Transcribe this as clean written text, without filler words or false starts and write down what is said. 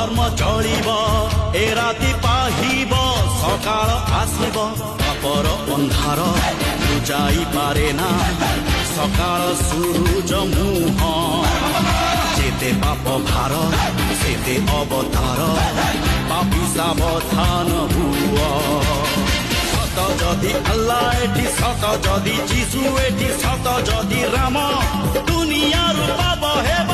ধর্ম চলিব এ রাতি পাহিব সকাল আসিব পাপর ଅନ୍ଧାର বুঝাই পারে না সকাল সূরজ মুহ যেতে পাপ ভার সেতে অবতার পাপি সাবধান হুয় সত যদি আল্লাহ এটি সত যদি যিশু এটি সত যদি রাম দুনিয়ার পাব হেব